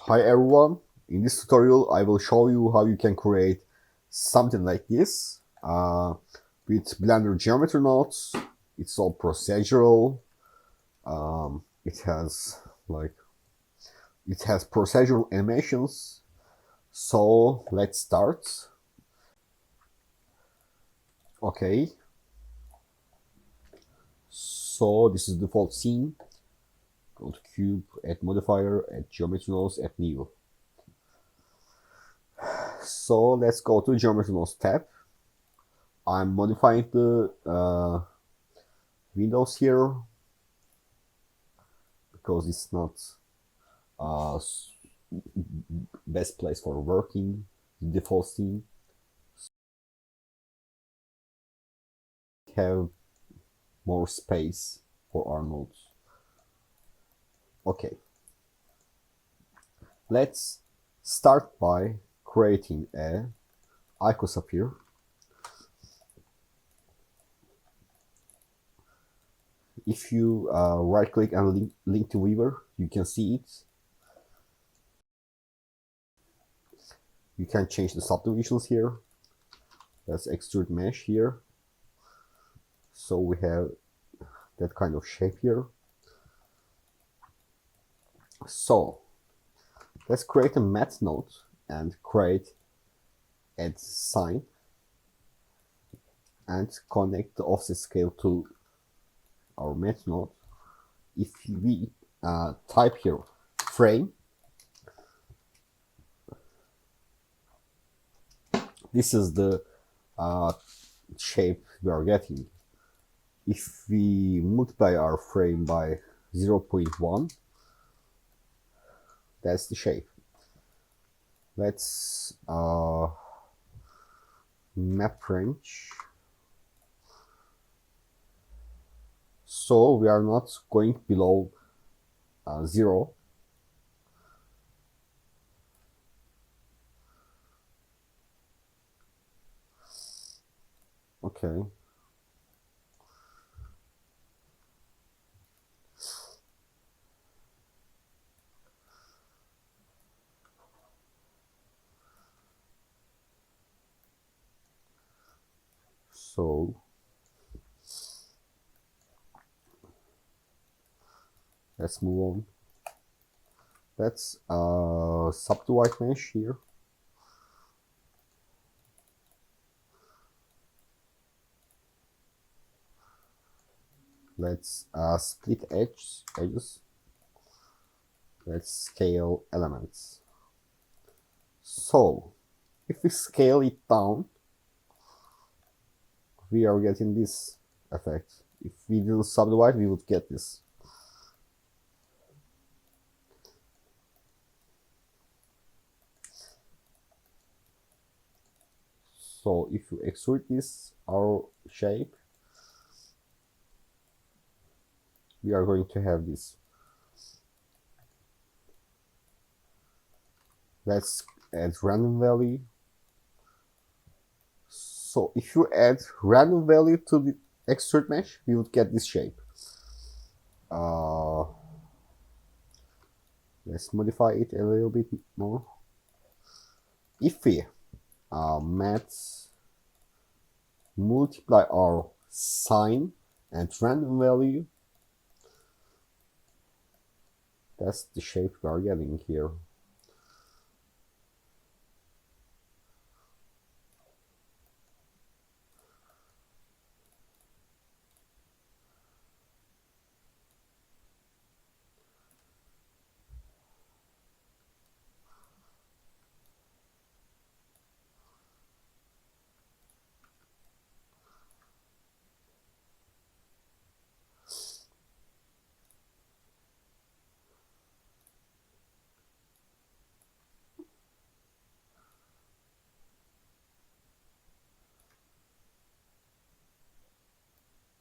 Hi everyone, in this tutorial I will show you how you can create something like this with Blender geometry nodes. It's all procedural. It has procedural animations. So let's start. Okay. So this is the default scene. Go to cube, add modifier, add geometry nodes, add new. So let's go to geometry nodes tab. I'm modifying the windows here because it's not best place for working. The default scene have more space for our nodes. Okay, let's start by creating a icosphere. If you right click and link to Weaver, you can see it. You can change the subdivisions here. Let's extrude mesh here. So we have that kind of shape here. So let's create a math node and create add sign and connect the offset scale to our math node. If we type here frame, this is the shape we are getting. If we multiply our frame by 0.1, that's the shape. Let's map range. So we are not going below 0. Okay. So let's move on. Let's subdivide mesh here. Let's split edges. Let's scale elements. So if we scale it down, we are getting this effect. If we didn't subdivide, we would get this. So if you extrude this, our shape, we are going to have this. Let's add random value. So if you add random value to the extrude mesh, we would get this shape. Let's modify it a little bit more. If we multiply our sign and random value, that's the shape we are getting here.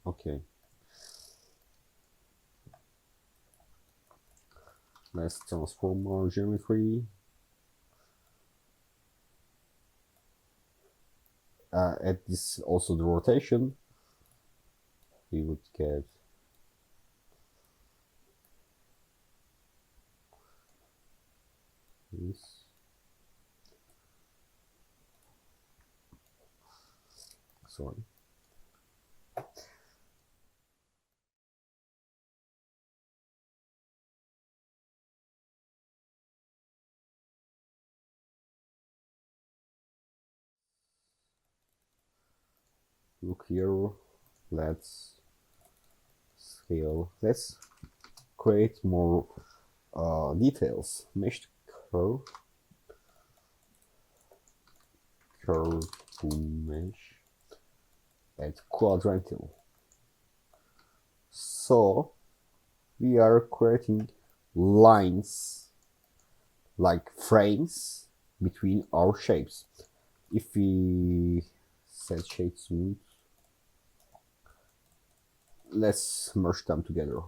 Okay. Let's transform our geometry. Add this also the rotation. We would get this. Sorry. Look here. Let's scale. Let's create more details. Meshed curve. Curve to mesh. At quadrantal. So we are creating lines like frames between our shapes. If we set shape smooth, let's merge them together.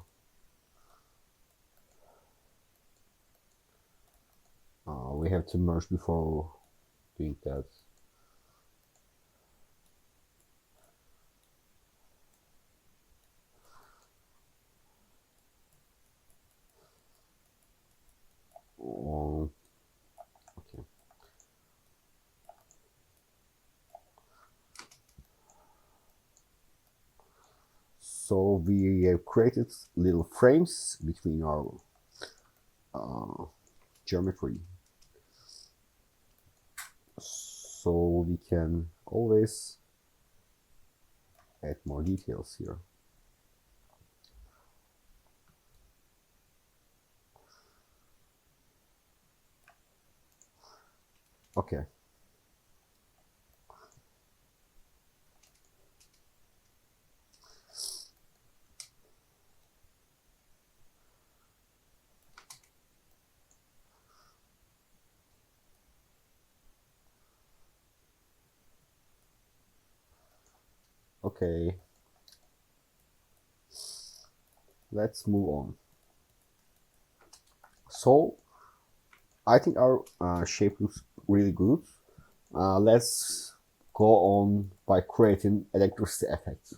We have to merge before doing that. Okay. So we have created little frames between our geometry. So we can always add more details here. Okay. Okay. Let's move on. So I think our shape looks really good. Let's go on by creating electricity effects.